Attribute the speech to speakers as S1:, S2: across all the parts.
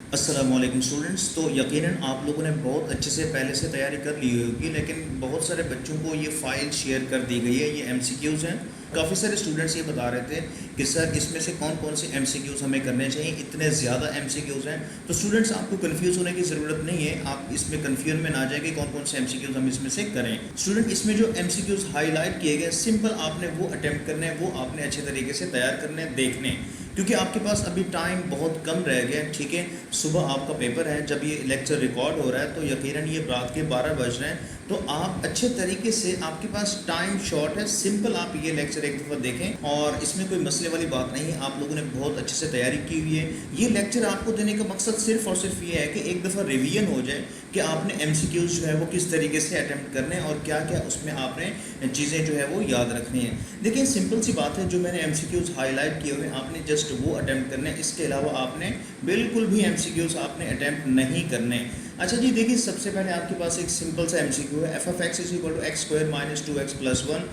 S1: अस्सलामुअलैकुम स्टूडेंट्स। तो यकीनन आप लोगों ने बहुत अच्छे से पहले से तैयारी कर ली होगी, लेकिन बहुत सारे बच्चों को ये फ़ाइल शेयर कर दी गई है। ये एमसीक्यूज़ हैं। काफ़ी सारे स्टूडेंट्स ये बता रहे थे कि सर इसमें से कौन कौन से एमसीक्यूज़ हमें करने चाहिए, इतने ज़्यादा एमसीक्यूज़ हैं। तो स्टूडेंट्स आपको कंफ्यूज होने की ज़रूरत नहीं है, आप इसमें कन्फ्यूजन में ना जाए कि कौन कौन से एमसीक्यूज़ हम इसमें से करें। स्टूडेंट, इसमें जो एमसीक्यूज़ हाईलाइट किए गए, सिंपल आपने वो अटैम्प्ट करने हैं, वो आपने अच्छे तरीके से तैयार करने हैं, देखने, क्योंकि आपके पास अभी टाइम बहुत कम रह गया है। ठीक है, सुबह आपका पेपर है, जब ये लेक्चर रिकॉर्ड हो रहा है तो यकीनन ये रात के 12 बज रहे हैं। तो आप अच्छे तरीके से, आपके पास टाइम शॉर्ट है, सिंपल आप ये लेक्चर एक दफ़ा देखें और इसमें कोई मसले वाली बात नहीं है। आप लोगों ने बहुत अच्छे से तैयारी की हुई है। ये लेक्चर आपको देने का मकसद सिर्फ और सिर्फ ये है कि एक दफ़ा रिवीजन हो जाए कि आपने एमसीक्यूज़ जो है वो किस तरीके से अटैम्प्ट करने हैं और क्या क्या उसमें आपने चीज़ें जो है वो याद रखनी है। देखिए, सिंपल सी बात है, जो मैंने एमसीक्यूज़ हाईलाइट किए हुए हैं आपने जस्ट वो अटैम्प्ट करने हैं। इसके अलावा आपने बिल्कुल भी एमसीक्यूज़ आपने अटैम्प्ट नहीं करने। अच्छा जी, देखिए, सबसे पहले आपके पास एक सिंपल सा एमसीक्यू है, f of x is equal to x square minus 2x plus 1।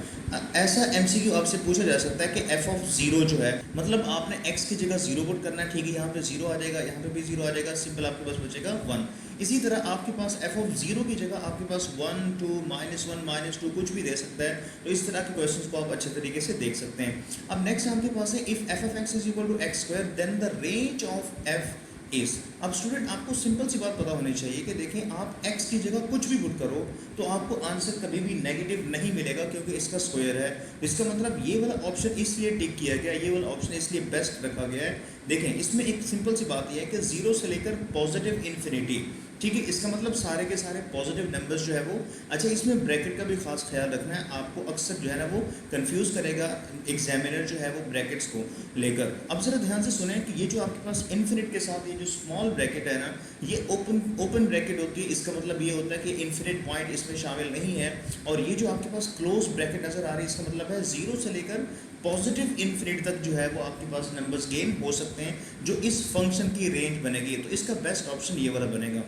S1: ऐसा एमसीक्यू आपसे पूछा जा सकता है कि एफ ऑफ जीरो जो है, मतलब आपने एक्स की जगह जीरो पुट करना है। ठीक है, यहाँ पे जीरो आ जाएगा, यहाँ पे भी जीरो आ जाएगा, सिंपल आपके पास बचेगा 1। इसी तरह आपके पास एफ ऑफ जीरो की जगह आपके पास 1 2 -1 -2 कुछ भी दे सकता है। तो इस तरह के क्वेश्चंस को आप अच्छे तरीके से देख सकते हैं। अब नेक्स्ट आपके पास है, if f of x is equal to x square then the range of f is. अब स्टूडेंट, आपको सिंपल सी बात पता होनी चाहिए कि देखें, आप x की जगह कुछ भी पुट करो तो आपको आंसर कभी भी नेगेटिव नहीं मिलेगा, क्योंकि इसका स्क्वायर है। इसका मतलब ये वाला ऑप्शन इसलिए टिक किया गया, ये वाला ऑप्शन इसलिए बेस्ट रखा गया है। देखें, इसमें एक सिंपल सी बात यह है कि जीरो से लेकर पॉजिटिव इन्फिनिटी, ठीक है, इसका मतलब सारे के सारे पॉजिटिव नंबर्स जो है वो। अच्छा, इसमें ब्रैकेट का भी खास ख्याल रखना है, आपको अक्सर जो है ना वो कंफ्यूज करेगा एग्जामिनर जो है वो ब्रैकेट्स को लेकर। अब ज़रा ध्यान से सुने कि ये जो आपके पास इन्फिनिट के साथ ये जो स्मॉल ब्रैकेट है ना, ये ओपन ब्रैकेट होती है। इसका मतलब ये होता है कि इन्फिनिट पॉइंट इसमें शामिल नहीं है। और ये जो आपके पास क्लोज ब्रैकेट नज़र आ रही है, इसका मतलब है जीरो से लेकर पॉजिटिव इन्फिनिट तक जो है वो आपके पास नंबर्स गेन हो सकते हैं, जो इस फंक्शन की रेंज बनेगी। तो इसका बेस्ट ऑप्शन ये वाला बनेगा।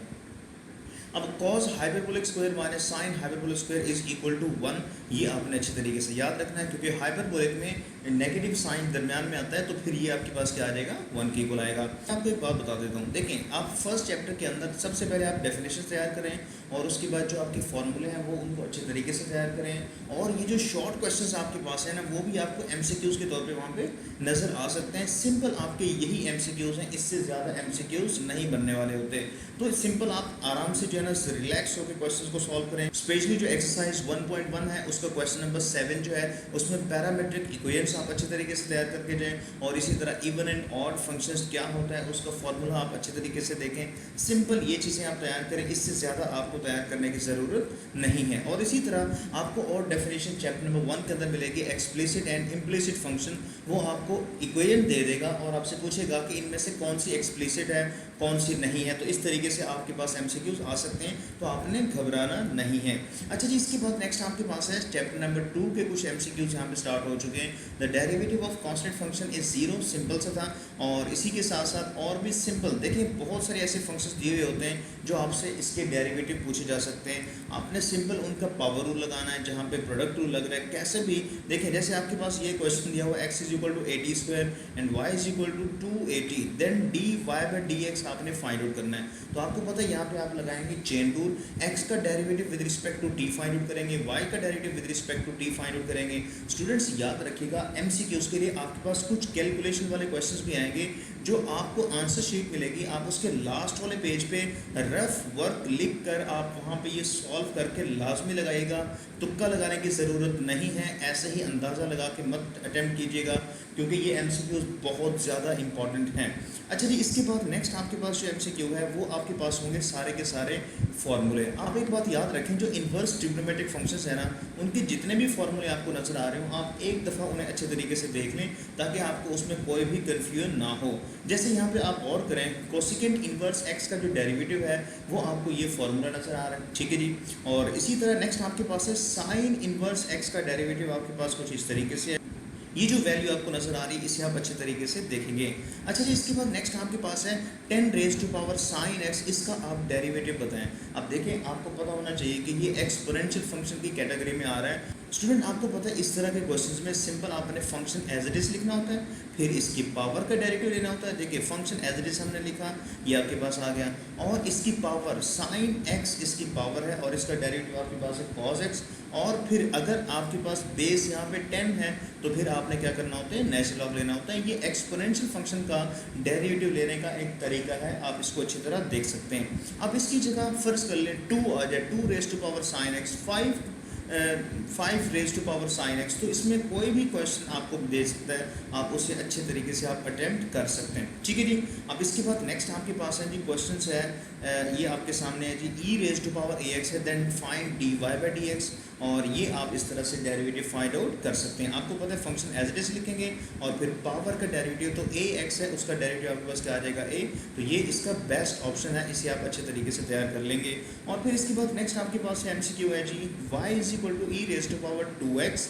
S1: अब cos hyperbolic square minus sine hyperbolic square is equal to 1, ये आपने अच्छे तरीके से याद रखना है, क्योंकि हाइपरबोलिक में नेगेटिव साइन दरमियान में आता है, तो फिर ये आपके पास क्या आ जाएगा, 1 के इक्वल आएगा। आपको एक बात बता देता हूँ, देखें, आप फर्स्ट चैप्टर के अंदर सबसे पहले आप डेफिनेशन तैयार करें और उसके बाद जो आपके फॉर्मूले हैं वो उनको अच्छे तरीके से तैयार करें। और ये जो शॉर्ट क्वेश्चंस आपके पास है ना, वो भी आपको एमसीक्यूज़ के तौर पे वहाँ पे नज़र आ सकते हैं। सिंपल आपके यही एमसीक्यूज़ हैं, इससे ज़्यादा एमसीक्यूज़ नहीं बनने वाले होते। तो सिंपल आप आराम से जो है ना रिलैक्स होकर क्वेश्चंस को सॉल्व करें। स्पेशली जो एक्सरसाइज 1.1 है उसका क्वेश्चन नंबर 7 जो है, उसमें पैरामेट्रिक इक्वेशंस आप अच्छे तरीके से तैयार करके जाएं। और इसी तरह इवन एंड ऑड फंक्शंस क्या होता है उसका फॉर्मूला आप अच्छे तरीके से देखें। सिंपल ये चीज़ें आप तैयार करें, इससे ज़्यादा आपको तैयार करने की ज़रूरत नहीं है। और इसी तरह आपको और डेफिनेशन चैप्टर नंबर 1 के अंदर मिलेगी, एक्सप्लिसिट एंड इम्प्लिसिट फंक्शन। वो आपको इक्वेशन दे देगा और आपसे पूछेगा कि इनमें से कौन सी एक्सप्लिसिट है, कौन सी नहीं है। तो इस तरीके से आपके पास एमसीक्यूज आ सकते हैं, तो आपने घबराना नहीं है। अच्छा जी, इसके बाद नेक्स्ट आपके पास है चैप्टर नंबर 2 के कुछ एमसीक्यूज यहाँ पे स्टार्ट हो चुके हैं। The derivative of constant function is zero, simple सा था। और इसी के साथ साथ और भी सिंपल, देखिए, बहुत सारे ऐसे फंक्शंस दिए हुए होते हैं जो आपसे इसके डेरिवेटिव पूछे जा सकते हैं। आपने सिंपल उनका पावर रूल लगाना है, जहाँ पे प्रोडक्ट रूल लग रहा है, कैसे भी देखें। जैसे आपके पास ये क्वेश्चन दिया हुआ x is equal to 80 square and y is equal to 280, then d y by d x आपने फाइंड आउट करना है। तो आपको पता है यहाँ पे आप लगाएंगे चेन रूल, एक्स का derivative with respect to t find out करेंगे, वाई का derivative with respect to t find out करेंगे। स्टूडेंट्स, याद रखिएगा, एमसीक्यूज़ के लिए आपके पास कुछ कैलकुलेशन वाले क्वेश्चंस भी आएंगे, जो आपको आंसर शीट मिलेगी, आप उसके लास्ट वाले पेज पे रफ वर्क लिख कर आप वहाँ पे ये सॉल्व करके लाजमी लगाइएगा। तुक्का लगाने की ज़रूरत नहीं है, ऐसे ही अंदाज़ा लगा के मत अटैम्प्ट कीजिएगा, क्योंकि ये एमसीक्यूज़ बहुत ज़्यादा इंपॉर्टेंट हैं। अच्छा जी, इसके बाद नेक्स्ट आपके पास जो एमसीक्यू है वो आपके पास होंगे सारे के सारे फॉर्मूले। आप एक बात याद रखें, जो इन्वर्स ट्रिग्नोमेट्रिक फंक्शंस है ना, उनके जितने भी फॉर्मूले आपको नज़र आ रहे हो, आप एक दफ़ा उन्हें अच्छे तरीके से देख लें, ताकि आपको उसमें कोई भी कन्फ्यूजन ना हो। जैसे यहाँ पे आप और करें, कोसिकेंट इन्वर्स एक्स का जो डेरिवेटिव है वो आपको ये फॉर्मूला नज़र आ रहा है, ठीक है जी। और इसी तरह नेक्स्ट आपके पास है साइन इन्वर्स एक्स का डेरिवेटिव, आपके पास कुछ इस तरीके से है। ये जो वैल्यू आपको नज़र आ रही है इसे आप अच्छे तरीके से देखेंगे। अच्छा जी, इसके बाद नेक्स्ट आपके पास है 10 raise to power sine x, इसका आप डेरिवेटिव बताएं। अब देखें, आपको पता होना चाहिए कि ये एक्सपोनेंशियल फंक्शन की कैटेगरी में आ रहा है। स्टूडेंट आपको पता है इस तरह के क्वेश्चंस में सिंपल आपने फंक्शन एज इट इज लिखना होता है, फिर इसकी पावर का डेरिवेटिव लेना होता है। देखिए फंक्शन एज इट इज हमने लिखा, ये आपके पास आ गया, और इसकी पावर साइन एक्स इसकी पावर है और इसका डेरिवेटिव आपके पास है कॉस एक्स। और फिर अगर आपके पास बेस यहाँ पे 10 है तो फिर आपने क्या करना होता है, नेचुरल लॉग लेना होता है। ये एक्सपोनेंशियल फंक्शन का डेरिवेटिव लेने का एक तरीका है, आप इसको अच्छी तरह देख सकते हैं। अब इसकी जगह फर्ज कर लें 2 आ जाए, 2 raise to power sine x, 5 raise to power sine x. तो इसमें कोई भी क्वेश्चन आपको दे सकता है, आप उसे अच्छे तरीके से आप अटैम्प्ट कर सकते हैं, ठीक है जी। अब इसके बाद नेक्स्ट आपके पास है जी क्वेश्चन है, ये आपके सामने है जी, e raise to power a x है, then find d y by d x, और ये आप इस तरह से डेरिवेटिव फाइंड आउट कर सकते हैं। आपको पता है फंक्शन एज इट इज लिखेंगे और फिर पावर का डेरिवेटिव, तो ए एक्स है उसका डेरिवेटिव आपके पास क्या आ जाएगा ए, तो ये इसका बेस्ट ऑप्शन है, इसे आप अच्छे तरीके से तैयार कर लेंगे। और फिर इसके बाद नेक्स्ट आपके पास एमसीक्यू है जी, y is equal to e raise to power 2x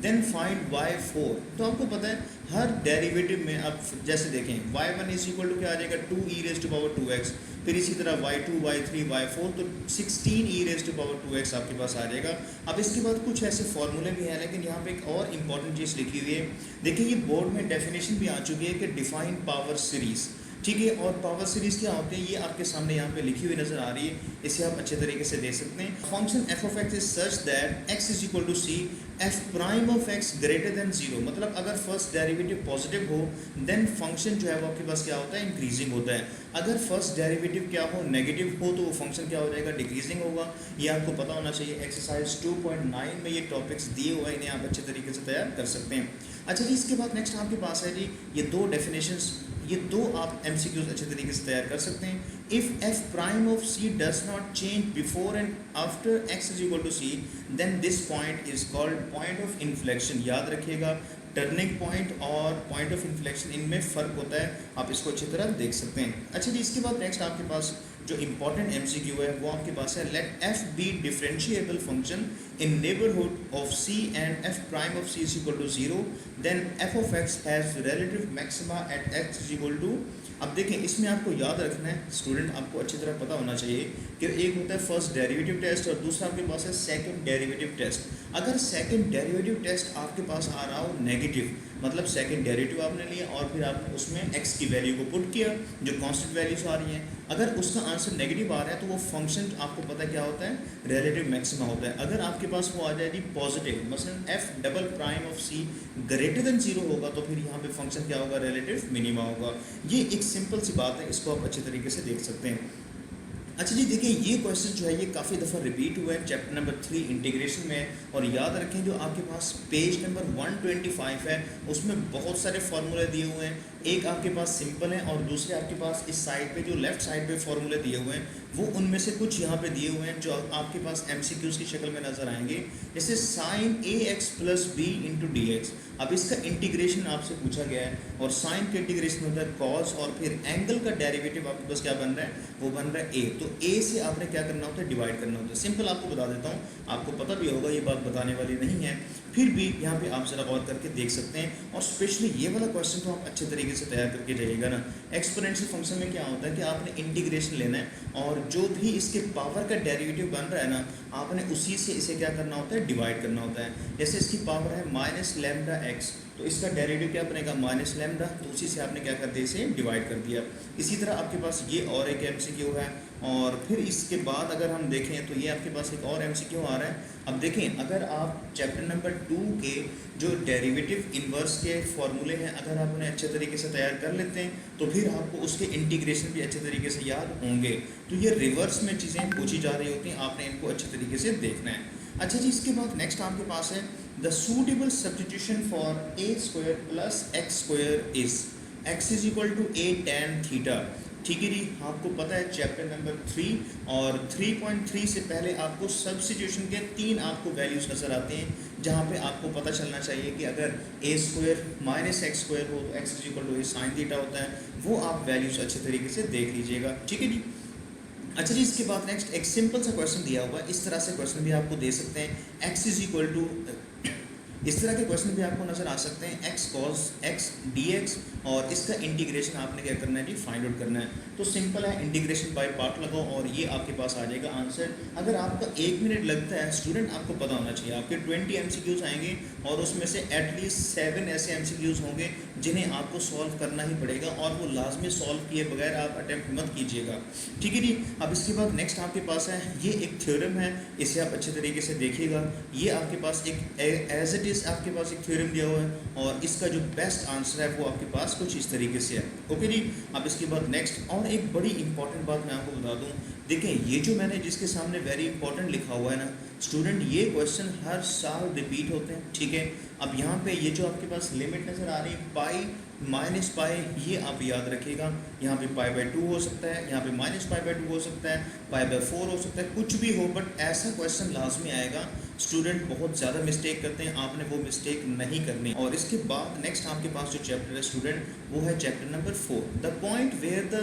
S1: then find y4। तो आपको पता है हर डेरिवेटिव में आप जैसे देखें y1 इज इक्वल टू क्या आ जाएगा 2 ई रेज टू पावर 2x, फिर इसी तरह y2 y3 y4, तो 16 ई रेज टू पावर 2x आपके पास आ जाएगा। अब इसके बाद कुछ ऐसे फॉर्मूले भी हैं, लेकिन यहाँ पे एक और इम्पॉर्टेंट चीज़ लिखी हुई है, देखिए ये बोर्ड में डेफिनेशन भी आ चुकी है कि डिफाइन पावर सीरीज़, ठीक है। और पावर सीरीज़ क्या होते हैं ये आपके सामने यहाँ पे लिखी हुई नज़र आ रही है, इसे आप अच्छे तरीके से देख सकते हैं। Function f of x is such that x is equal to c f prime of x greater than 0, मतलब अगर फर्स्ट डेरिवेटिव पॉजिटिव हो देन फंक्शन जो है वो आपके पास क्या होता है, इंक्रीजिंग होता है। अगर फर्स्ट डेरिवेटिव क्या हो, नेगेटिव हो, तो वो फंक्शन क्या हो जाएगा, डिक्रीजिंग होगा। ये आपको पता होना चाहिए। एक्सरसाइज 2.9 में ये टॉपिक्स दिए हुए हैं, इन्हें आप अच्छे तरीके से तैयार कर सकते हैं। अच्छा जी, इसके बाद नेक्स्ट आपके पास है जी ये दो डेफिनेशंस, ये दो आप एमसीक्यूज अच्छे तरीके से तैयार कर सकते हैं। If f prime of c does not change before and after x is equal to c then this point is called point of inflection. याद रखिएगा टर्निंग पॉइंट और पॉइंट ऑफ इन्फ्लेक्शन इनमें फ़र्क होता है, आप इसको अच्छी तरह देख सकते हैं। अच्छा जी, इसके बाद नेक्स्ट आपके पास जो इंपॉर्टेंट एमसीक्यू है वो आपके पास है, let f be differentiable function in neighbourhood of c and f prime of c is equal to 0 then f of x has relative maxima at x is equal to. अब देखें इसमें आपको याद रखना है स्टूडेंट, आपको अच्छी तरह पता होना चाहिए कि एक होता है फर्स्ट डेरिवेटिव टेस्ट और दूसरा आपके पास है सेकंड डेरिवेटिव टेस्ट। अगर सेकंड डेरिवेटिव टेस्ट आपके पास आ रहा हो नेगेटिव, मतलब सेकंड डेरिवेटिव आपने लिया और फिर आपने उसमें एक्स की वैल्यू को पुट किया जो कांस्टेंट वैल्यूज आ रही हैं, अगर उसका आंसर नेगेटिव आ रहा है तो वो फंक्शन आपको पता क्या होता है, रिलेटिव मैक्सिमा होता है। अगर आपके पास वो आ जाए जी पॉजिटिव, मसलन f double prime of c greater than 0 होगा, तो फिर यहाँ पे फंक्शन क्या होगा, रिलेटिव मिनिमा होगा। ये एक सिंपल सी बात है, इसको आप अच्छे तरीके से देख सकते हैं। अच्छा जी, देखिए ये क्वेश्चन जो है ये काफ़ी दफ़ा रिपीट हुआ है चैप्टर नंबर 3 इंटीग्रेशन में, और याद रखें जो आपके पास पेज नंबर 125 है उसमें बहुत सारे फार्मूले दिए हुए हैं। एक आपके पास सिंपल है और दूसरे आपके पास इस साइड पे जो लेफ्ट साइड पे फार्मूले दिए हुए हैं वो उनमें से कुछ यहाँ पे दिए हुए हैं जो आपके पास एमसीक्यूज़ की शक्ल में नज़र आएंगे, जैसे sine a x plus b into d x. अब इसका इंटीग्रेशन आपसे पूछा गया है और साइन का इंटीग्रेशन होता है कॉस, और फिर एंगल का डेरिवेटिव आपके पास क्या बन रहा है, वो बन रहा है ए। तो ए से आपने क्या करना होता है, डिवाइड करना होता है। सिंपल आपको बता देता हूँ, आपको पता भी होगा, ये बात बताने वाली नहीं है, फिर भी यहाँ पे आप जरा गौर करके देख सकते हैं। और स्पेशली ये वाला क्वेश्चन तो आप अच्छे तरीके से तैयार करके जाइएगा ना। एक्सपोनेंशियल फंक्शन में क्या होता है कि आपने इंटीग्रेशन लेना है और जो भी इसके पावर का डेरिवेटिव बन रहा है ना, आपने उसी से इसे क्या करना होता है, डिवाइड करना होता है। जैसे इसकी पावर है माइनस लैम्डा एक्स, तो इसका डेरिवेटिव क्या बनेगा, माइनस लैम्डा, तो उसी से आपने क्या कर दिया, इसे डिवाइड कर दिया। इसी तरह आपके पास ये और एक एमसीक्यू है, और फिर इसके बाद अगर हम देखें तो ये आपके पास एक और एमसीक्यू आ रहा है। अब देखें अगर आप चैप्टर नंबर 2 के जो डेरिवेटिव इन्वर्स के फॉर्मूले हैं अगर आप उन्हें अच्छे तरीके से तैयार कर लेते हैं तो फिर आपको उसके इंटीग्रेशन भी अच्छे तरीके से याद होंगे। तो ये रिवर्स में चीज़ें पूछी जा रही होती हैं, आपने इनको अच्छे तरीके से देखना है। अच्छा जी, इसके बाद नेक्स्ट आपके पास है the suitable substitution for a square plus x square is x is equal to a tan theta. ठीक है जी, आपको पता है चैप्टर नंबर 3 और 3.3 से पहले आपको सब्स्टिट्यूशन के 3 आपको वैल्यूज़ नज़र आते हैं, जहाँ पे आपको पता चलना चाहिए कि अगर a square minus x square हो तो x is equal to a sine theta होता है। वो आप वैल्यूज़ अच्छे तरीके से देख लीजिएगा, ठीक है जी। अच्छा जी, इसके बाद नेक्स्ट एक सिंपल सा क्वेश्चन दिया हुआ है, इस तरह से क्वेश्चन भी आपको दे सकते हैं। एक्स इज इक्वल टू इस तरह के क्वेश्चन भी आपको नज़र आ सकते हैं, x cos x D x, और इसका इंटीग्रेशन आपने क्या करना है जी, फाइंड आउट करना है। तो सिंपल है, इंटीग्रेशन बाय पार्ट लगाओ और ये आपके पास आ जाएगा आंसर। अगर आपका 1 मिनट लगता है, स्टूडेंट आपको पता होना चाहिए आपके 20 MCQs आएंगे और उसमें से एटलीस्ट 7 ऐसे MCQs होंगे जिन्हें आपको सॉल्व करना ही पड़ेगा, और वो लाजमी सॉल्व किए बगैर आप अटैम्प्ट मत कीजिएगा, ठीक है जी। अब इसके बाद नेक्स्ट आपके पास है, ये एक थ्योरम है, इसे आप अच्छे तरीके से देखिएगा। ये आपके पास एक एज इट इज़ आपके पास एक थ्योरम दिया हुआ है और इसका जो बेस्ट आंसर है वो आपके पास कुछ इस तरीके से है, ओके जी। अब इसके बाद नेक्स्ट, और एक बड़ी इंपॉर्टेंट बात मैं आपको बता दूं, देखें ये जो मैंने जिसके सामने वेरी इंपॉर्टेंट लिखा हुआ है ना स्टूडेंट, ये क्वेश्चन हर साल रिपीट होते हैं, ठीक है। अब यहाँ पे ये जो आपके पास लिमिट नज़र आ रही है पाई माइनस पाई, ये आप याद रखिएगा। यहाँ पे पाई बाय 2 हो सकता है, यहाँ पे माइनस पाई बाय 2 हो सकता है, पाई बाय 4 हो सकता है, कुछ भी हो, बट ऐसा क्वेश्चन लाजमी आएगा। स्टूडेंट बहुत ज़्यादा मिस्टेक करते हैं, आपने वो मिस्टेक नहीं करनी। और इसके बाद नेक्स्ट आपके पास जो चैप्टर है स्टूडेंट, वो है chapter number 4, the point where the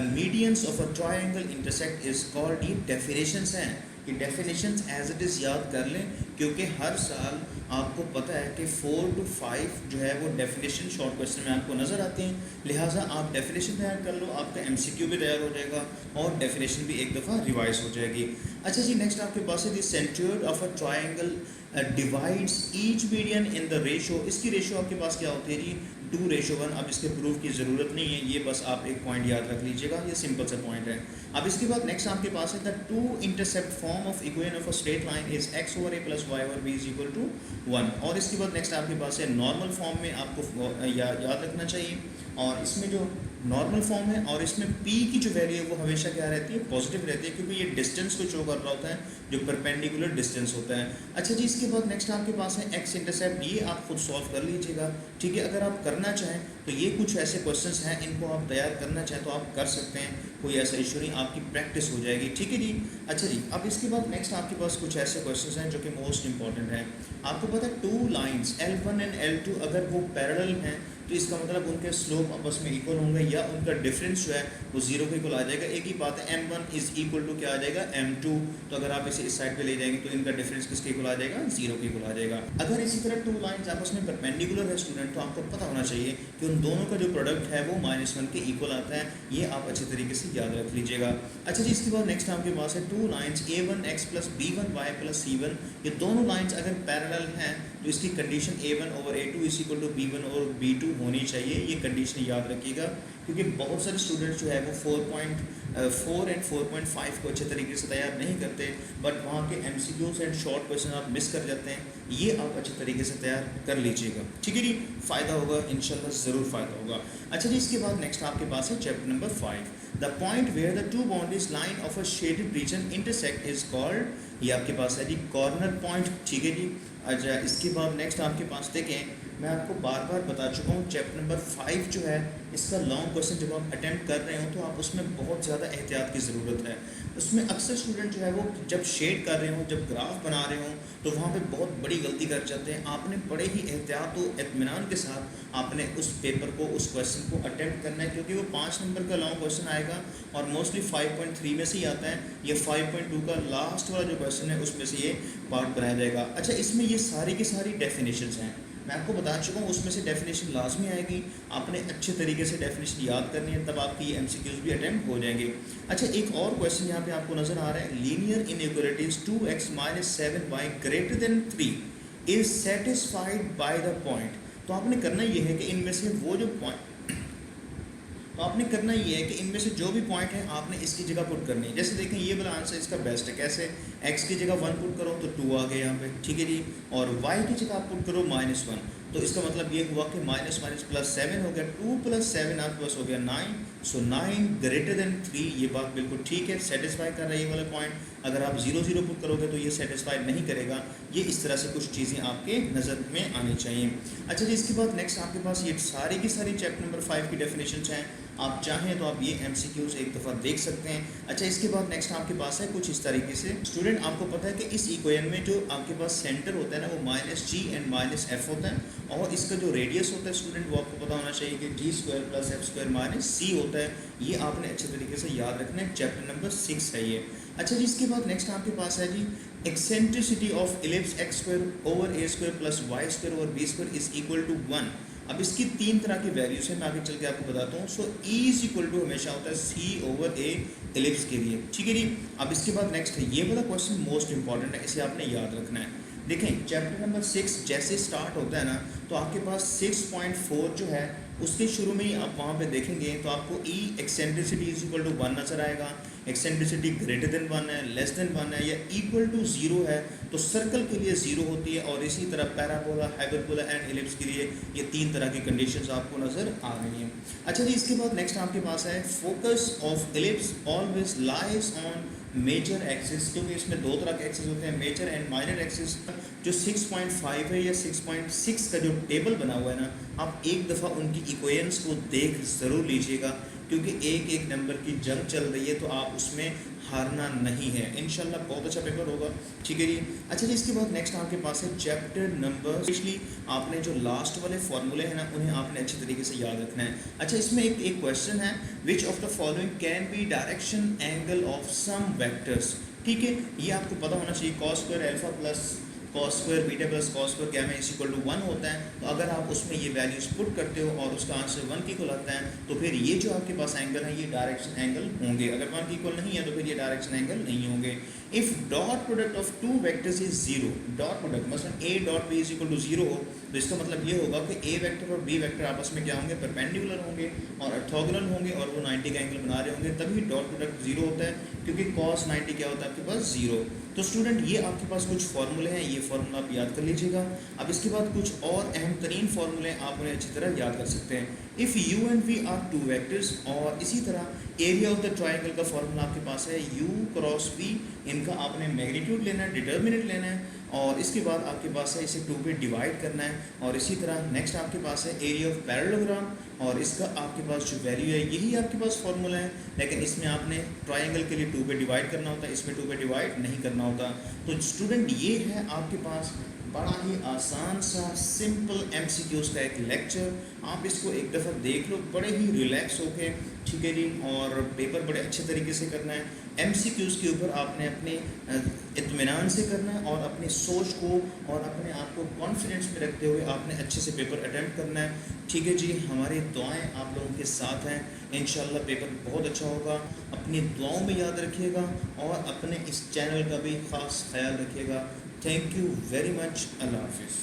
S1: medians of a triangle intersect is called. ये डेफिनेशंस हैं, ये डेफिनेशंस एज इट इज़ याद कर लें, क्योंकि हर साल आपको पता है कि 4 to 5 जो है वो डेफिनेशन शॉर्ट क्वेश्चन में आपको नज़र आती हैं, लिहाजा आप डेफिनेशन तैयार कर लो, आपका MCQ भी तैयार हो जाएगा और डेफिनेशन भी एक दफ़ा रिवाइज हो जाएगी। अच्छा जी, नेक्स्ट आपके पास है the centroid of a triangle divides each median in the ratio. इसकी रेशो आपके पास क्या होती है जी, 2:1। अब इसके प्रूफ की ज़रूरत नहीं है, ये बस आप एक पॉइंट याद रख लीजिएगा, ये सिंपल सा पॉइंट है। अब इसके बाद नेक्स्ट आपके पास है the two intercept form of equation of a straight line is x/a + y/b = 1। और इसके बाद नेक्स्ट आपके पास है नॉर्मल फॉर्म में आपको याद रखना चाहिए, और इसमें जो नॉर्मल फॉर्म है और इसमें p की जो वैल्यू है वो हमेशा क्या रहती है, पॉजिटिव रहती है, क्योंकि ये डिस्टेंस को शो कर रहा होता है, जो परपेंडिकुलर डिस्टेंस होता है। अच्छा जी, इसके बाद नेक्स्ट आपके पास है x इंटरसेप्ट, ये आप खुद सॉल्व कर लीजिएगा, ठीक है। अगर आप करना चाहें तो ये कुछ ऐसे क्वेश्चंस हैं, इनको आप तैयार करना चाहें तो आप कर सकते हैं, कोई ऐसा इशू नहीं, आपकी प्रैक्टिस हो जाएगी, ठीक है जी। अच्छा जी, अब इसके बाद नेक्स्ट आपके पास कुछ ऐसे क्वेश्चंस हैं जो कि मोस्ट इंपॉर्टेंट हैं। आपको पता है 2 लाइंस L1 एंड L2 अगर वो पैरेलल हैं तो इसका मतलब उनके स्लोप आपस में इक्वल होंगे, या उनका डिफरेंस जो है वो 0 के इक्वल आ जाएगा। एक ही बात है, M1 इज इक्वल टू क्या आ जाएगा, M2। तो अगर आप इसे इस साइड पे ले जाएंगे तो इनका डिफरेंस किसके इक्वल आ जाएगा, 0 के इक्वल आ जाएगा। अगर इसी तरह 2 लाइंस आपस में परपेंडिकुलर है स्टूडेंट, तो आपको पता होना चाहिए कि उन दोनों का जो प्रोडक्ट है वो -1 के इक्वल आता है, ये आप अच्छे तरीके से याद रख लीजिएगा। अच्छा जी, इसके बाद नेक्स्ट आपके पास है 2 लाइंस A1x + B1y + C1। ये दोनों लाइंस अगर पैरेलल हैं तो इसकी कंडीशन A1/A2 = B1/B2 होनी चाहिए, ये कंडीशन याद रखिएगा, क्योंकि बहुत सारे स्टूडेंट्स जो है वो 4.4 एंड 4.5 को अच्छे तरीके से तैयार नहीं करते, बट वहाँ के MCQs एंड शॉर्ट क्वेश्चन आप मिस कर जाते हैं, ये आप अच्छे तरीके से तैयार कर लीजिएगा, ठीक है जी। फ़ायदा होगा इंशाल्लाह, ज़रूर फ़ायदा होगा। अच्छा जी, इसके बाद नेक्स्ट आपके पास है chapter number 5, the point where the 2 boundaries line of a shaded region intersect is called. ये आपके पास है जी कॉर्नर पॉइंट, ठीक है जी। अच्छा, इसके बाद नेक्स्ट आपके पास देखें, मैं आपको बार बार बता चुका हूँ, चैप्टर नंबर 5 जो है इसका लॉन्ग क्वेश्चन जब आप अटेम्प्ट कर रहे हो तो आप उसमें बहुत ज़्यादा एहतियात की ज़रूरत है। उसमें अक्सर स्टूडेंट जो है वो जब शेड कर रहे हो, जब ग्राफ बना रहे हो, तो वहाँ पे बहुत बड़ी गलती कर जाते हैं। आपने बड़े ही एहतियात व इत्मीनान के साथ आपने उस पेपर को, उस क्वेश्चन को अटेम्प्ट करना है, क्योंकि वो 5 नंबर का लॉन्ग क्वेश्चन आएगा और मोस्टली 5.3 में से ही आता है। ये 5.2 का लास्ट वाला जो क्वेश्चन है उसमें से ये पार्ट बनाया जाएगा। अच्छा, इसमें ये सारी की सारी डेफिनेशंस हैं, मैं आपको बता चुका हूँ, उसमें से डेफिनेशन लाजमी आएगी, आपने अच्छे तरीके से डेफिनेशन याद करनी है, तब आपकी ये MCQs भी अटेम्प्ट हो जाएंगे। अच्छा, एक और क्वेश्चन यहाँ पे आपको नज़र आ रहा है, linear inequalities 2x - 7y > 3 is satisfied by the point. तो आपने करना ये है कि इनमें से वो जो पॉइंट, तो आपने करना ये है कि इनमें से जो भी पॉइंट है आपने इसकी जगह पुट करनी है। जैसे देखें, ये वाला आंसर इसका बेस्ट है, कैसे, x की जगह 1 पुट करो तो 2 आ गया यहाँ पे, ठीक है जी, और y की जगह आप पुट करो -1, तो इसका मतलब ये हुआ कि -7 हो गया, 2 + 7 आपके पास हो गया 9, सो 9 > 3। ये बात बिल्कुल ठीक है, सेटिस्फाई कर रहा है ये वाला पॉइंट। अगर आप 0 0 पुट करोगे तो ये सेटिस्फाई नहीं करेगा। ये इस तरह से कुछ चीज़ें आपके नज़र में आनी चाहिए। अच्छा जी, इसके बाद नेक्स्ट आपके पास ये सारी की सारी चैप्टर नंबर 5 की डेफिनेशंस हैं, आप चाहें तो आप ये MCQs एक दफ़ा देख सकते हैं। अच्छा, इसके बाद नेक्स्ट आपके पास है कुछ इस तरीके से, स्टूडेंट आपको पता है कि इस इक्वेशन में जो आपके पास सेंटर होता है ना, वो -g एंड -f होता है, और इसका जो रेडियस होता है स्टूडेंट वो आपको पता होना चाहिए कि g² + f² - c होता है। ये आपने अच्छे तरीके से याद रखना है, चैप्टर नंबर 6 है ये। अच्छा जी, इसके बाद नेक्स्ट आपके पास है जी eccentricity of ellipse x square over a square plus y square over b square is equal to 1। अब इसकी तीन तरह की वैल्यूज है, मैं आगे चल के आपको बताता हूँ। सो ई इज इक्वल टू हमेशा होता है सी ओवर ए इलिप्स के लिए, ठीक है जी। अब इसके बाद नेक्स्ट है ये वाला क्वेश्चन मोस्ट इंपॉर्टेंट है, इसे आपने याद रखना है। देखें चैप्टर नंबर 6 जैसे स्टार्ट होता है ना, तो आपके पास 6.4 जो है उसके शुरू में ही आप वहाँ पे देखेंगे तो आपको ई एक्सेंट्रिसिटी इज इक्वल टू 1 नजर आएगा। एक्सेंट्रिसिटी ग्रेटर देन 1 है, लेस देन 1 है या इक्वल टू 0 है तो सर्कल के लिए 0 होती है, और इसी तरह पैराबोला, हाइपरबोला एंड इलिप्स के लिए ये तीन तरह की कंडीशंस आपको नज़र आ रही हैं। अच्छा जी, इसके बाद नेक्स्ट आपके पास है focus of ellipse always lies on major axis, क्योंकि इसमें दो तरह के एक्सिस होते हैं, मेजर एंड माइनर एक्सिस। जो 6.5 है या 6.6 का जो टेबल बना हुआ है ना, आप एक दफ़ा उनकी इक्वेशंस को देख ज़रूर लीजिएगा, क्योंकि एक एक नंबर की जंग चल रही है तो आप उसमें हारना नहीं है। इंशाल्लाह बहुत अच्छा पेपर होगा, ठीक है जी। अच्छा जी, इसके बाद नेक्स्ट आपके पास है चैप्टर नंबर, स्पेशली आपने जो लास्ट वाले फार्मूले हैं ना उन्हें आपने अच्छे तरीके से याद रखना है। अच्छा, इसमें एक क्वेश्चन है, which of the following can be direction angle of some vectors, ठीक है। ये आपको पता होना चाहिए, cos square alpha plus cos square beta plus cos square gamma is equal to 1 होता है। तो अगर आप उसमें ये वैल्यूज पुट करते हो और उसका आंसर 1 के इक्वल आता है तो फिर ये जो आपके पास एंगल है ये डायरेक्शन एंगल होंगे। अगर 1 के इक्वल नहीं है तो फिर ये डायरेक्शन एंगल नहीं होंगे। If dot product of two vectors is 0, dot product मतलब A dot B is equal to 0 हो, तो इसका मतलब ये होगा कि ए वेक्टर और बी वेक्टर आपस में क्या होंगे, परपेंडिकुलर होंगे और ऑर्थोगोनल होंगे और वो 90 का एंगल बना रहे होंगे, तभी डॉट प्रोडक्ट 0 होता है, क्योंकि cos 90 क्या होता है आपके पास 0। तो स्टूडेंट ये आपके पास कुछ फॉर्मूले हैं, ये फार्मूला आप याद कर लीजिएगा। अब इसके बाद कुछ और अहम तरीन फार्मूले आप उन्हें अच्छी तरह याद कर सकते हैं। If u and v are two vectors, और इसी तरह एरिया ऑफ द ट्राइंगल का फार्मूला आपके पास है u क्रॉस v। इनका आपने मैग्नीट्यूड लेना है, डिटर्मिनेंट लेना है, और इसके बाद आपके पास है इसे 2 पे डिवाइड करना है। और इसी तरह नेक्स्ट आपके पास है एरिया ऑफ पैरेललोग्राम, और इसका आपके पास जो वैल्यू है यही आपके पास फार्मूला है, लेकिन इसमें आपने ट्राइंगल के लिए 2 पे डिवाइड करना होता है, इसमें 2 पे डिवाइड नहीं करना होता। तो स्टूडेंट ये है आपके पास बड़ा ही आसान सा सिंपल MCQs का एक लेक्चर। आप इसको एक दफ़ा देख लो बड़े ही रिलैक्स होके, ठीक है जी, और पेपर बड़े अच्छे तरीके से करना है। MCQs के ऊपर आपने अपने इत्मीनान से करना है और अपनी सोच को और अपने आप को कॉन्फिडेंस में रखते हुए आपने अच्छे से पेपर अटेम्प्ट करना है, ठीक है जी। हमारी दुआएं आप लोगों के साथ हैं, इंशाल्लाह पेपर बहुत अच्छा होगा। अपनी दुआओं में याद रखिएगा और अपने इस चैनल का भी ख़ास ख्याल रखिएगा। Thank you very much. अल्लाह हाफिज़।